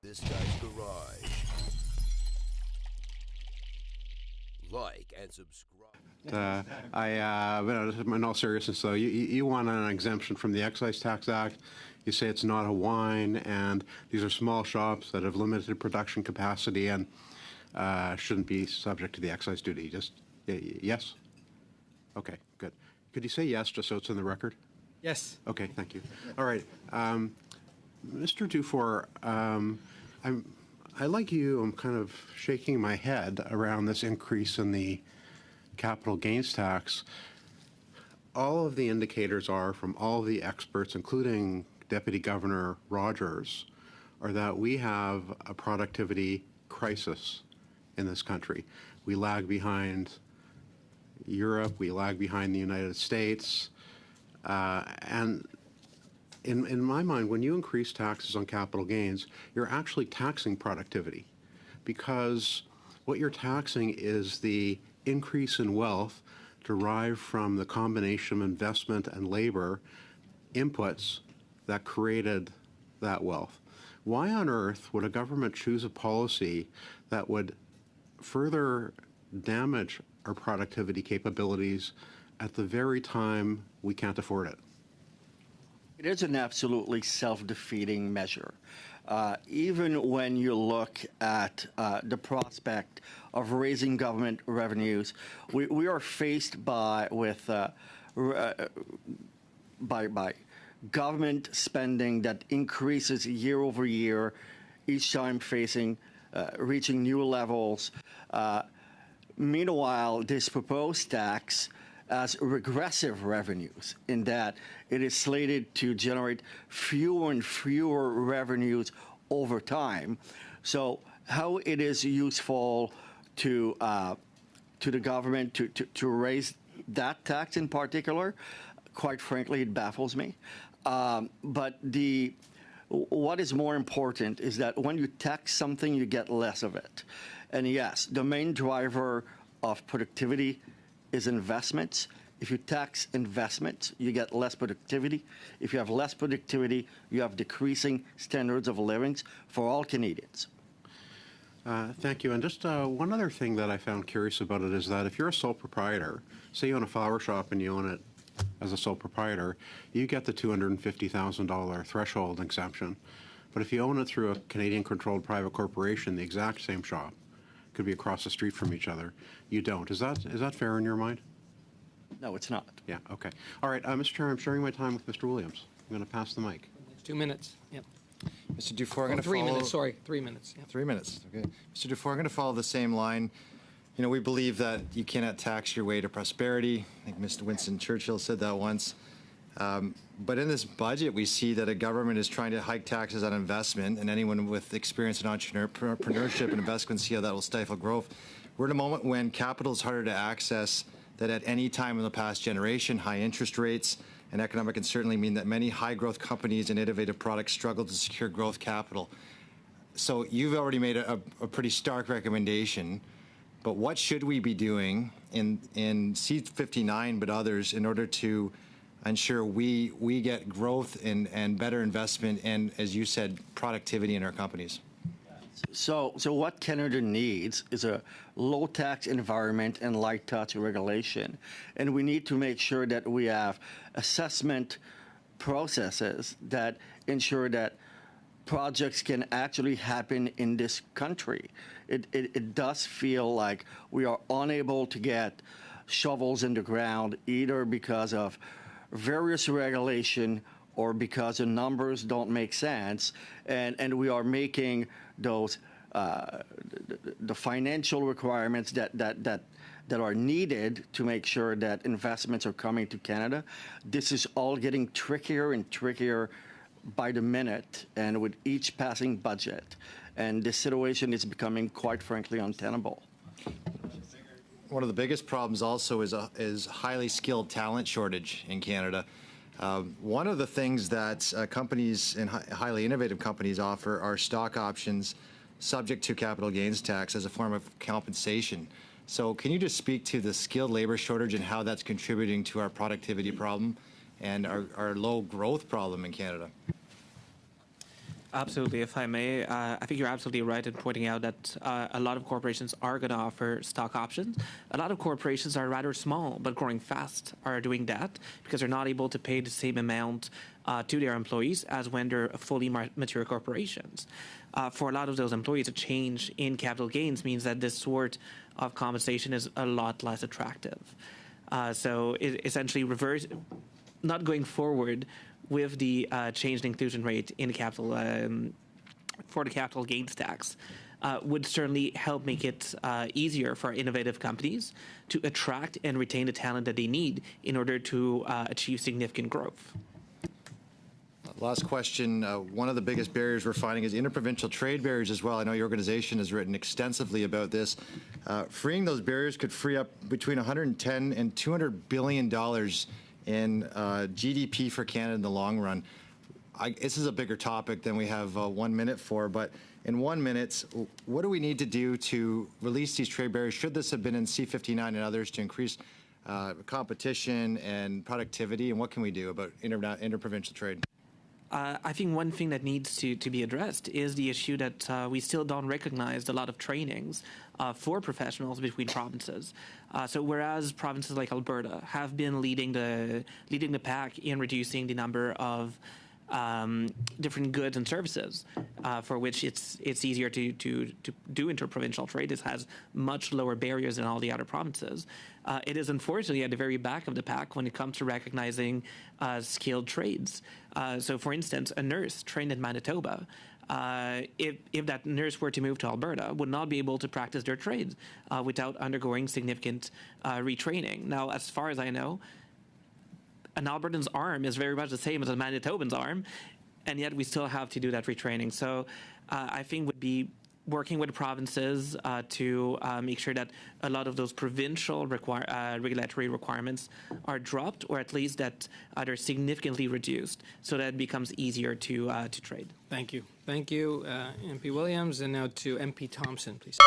this guy's garage. Like and subscribe. But in all seriousness, though, you want an exemption from the Excise Tax Act. You say it's not a wine, and these are small shops that have limited production capacity and shouldn't be subject to the excise duty. Just yes? Okay, good. Could you say yes, just so it's in the record? Yes. Okay, thank you. All right. Mr. Dufour, I like you, I'm kind of shaking my head around this increase in the capital gains tax. All of the indicators are from all of the experts, including Deputy Governor Rogers, are that we have a productivity crisis in this country. We lag behind Europe, we lag behind the United States, and in my mind, when you increase taxes on capital gains, you're actually taxing productivity, because what you're taxing is the increase in wealth derived from the combination of investment and labor inputs that created that wealth. Why on earth would a government choose a policy that would further damage our productivity capabilities at the very time we can't afford it? It is an absolutely self-defeating measure. Even when you look at the prospect of raising government revenues, we are faced by government spending that increases year over year, each time reaching new levels. Meanwhile, this proposed tax as regressive revenues, in that it is slated to generate fewer and fewer revenues over time. So how it is useful to the government to raise that tax in particular, quite frankly, it baffles me. But what is more important is that when you tax something, you get less of it. And yes, the main driver of productivity is investments. If you tax investments, you get less productivity. If you have less productivity, you have decreasing standards of living for all Canadians. Thank you. And just one other thing that I found curious about it is that if you're a sole proprietor, say you own a flower shop and you own it as a sole proprietor, you get the $250,000 threshold exemption. But if you own it through a Canadian-controlled private corporation, the exact same shop, could be across the street from each other, you don't. Is that fair in your mind? No, it's not. Yeah, okay. All right, Mr. Chair, I'm sharing my time with Mr. Williams. I'm going to pass the mic. 2 minutes. Yep. Mr. Dufour, I'm going to 3 minutes. Sorry, 3 minutes. Yep. 3 minutes. Okay. Mr. Dufour, I'm going to follow the same line. You know, we believe that you cannot tax your way to prosperity. I think Mr. Winston Churchill said that once. But in this budget, we see that a government is trying to hike taxes on investment, and anyone with experience in entrepreneurship and investment see how that will stifle growth. We're in a moment when capital is harder to access than at any time in the past generation. High interest rates and economic uncertainty mean that many high-growth companies and innovative products struggle to secure growth capital. So you've already made a pretty stark recommendation, but what should we be doing in C59 but others in order to ensure we get growth and better investment and, as you said, productivity in our companies? So what Canada needs is a low-tax environment and light-touch regulation. And we need to make sure that we have assessment processes that ensure that projects can actually happen in this country. It does feel like we are unable to get shovels in the ground, either because of various regulation or because the numbers don't make sense, and we are making those the financial requirements that are needed to make sure that investments are coming to Canada. This is all getting trickier and trickier by the minute, and with each passing budget, and this situation is becoming, quite frankly, untenable. One of the biggest problems also is highly skilled talent shortage in Canada. One of the things that companies and highly innovative companies offer are stock options subject to capital gains tax as a form of compensation. So can you just speak to the skilled labor shortage and how that's contributing to our productivity problem and our low growth problem in Canada? Absolutely, if I may. I think you're absolutely right in pointing out that a lot of corporations are going to offer stock options. A lot of corporations are rather small but growing fast are doing that because they're not able to pay the same amount to their employees as when they're fully mature corporations. For a lot of those employees, a change in capital gains means that this sort of compensation is a lot less attractive. So it essentially not going forward with the changed inclusion rate in capital for the capital gains tax would certainly help make it easier for innovative companies to attract and retain the talent that they need in order to achieve significant growth. Last question. One of the biggest barriers we're finding is interprovincial trade barriers as well. I know your organization has written extensively about this. Freeing those barriers could free up between $110 and $200 billion in GDP for Canada in the long run. This is a bigger topic than we have 1 minute for, but in 1 minute, what do we need to do to release these trade barriers? Should this have been in C-59 and others to increase competition and productivity, and what can we do about interprovincial trade? I think one thing that needs to be addressed is the issue that we still don't recognize a lot of trainings for professionals between provinces. So whereas provinces like Alberta have been leading the pack in reducing the number of different goods and services for which it's easier to do interprovincial trade. This has much lower barriers than all the other provinces. It is unfortunately at the very back of the pack when it comes to recognizing skilled trades. So for instance, a nurse trained in Manitoba, if that nurse were to move to Alberta, would not be able to practice their trade without undergoing significant retraining. Now, as far as I know, an Albertan's arm is very much the same as a Manitoban's arm, and yet we still have to do that retraining. So I think would be working with the provinces to make sure that a lot of those provincial regulatory requirements are dropped, or at least that they're significantly reduced, so that it becomes easier to trade. Thank you. Thank you, MP Williams. And now to MP Thompson, please.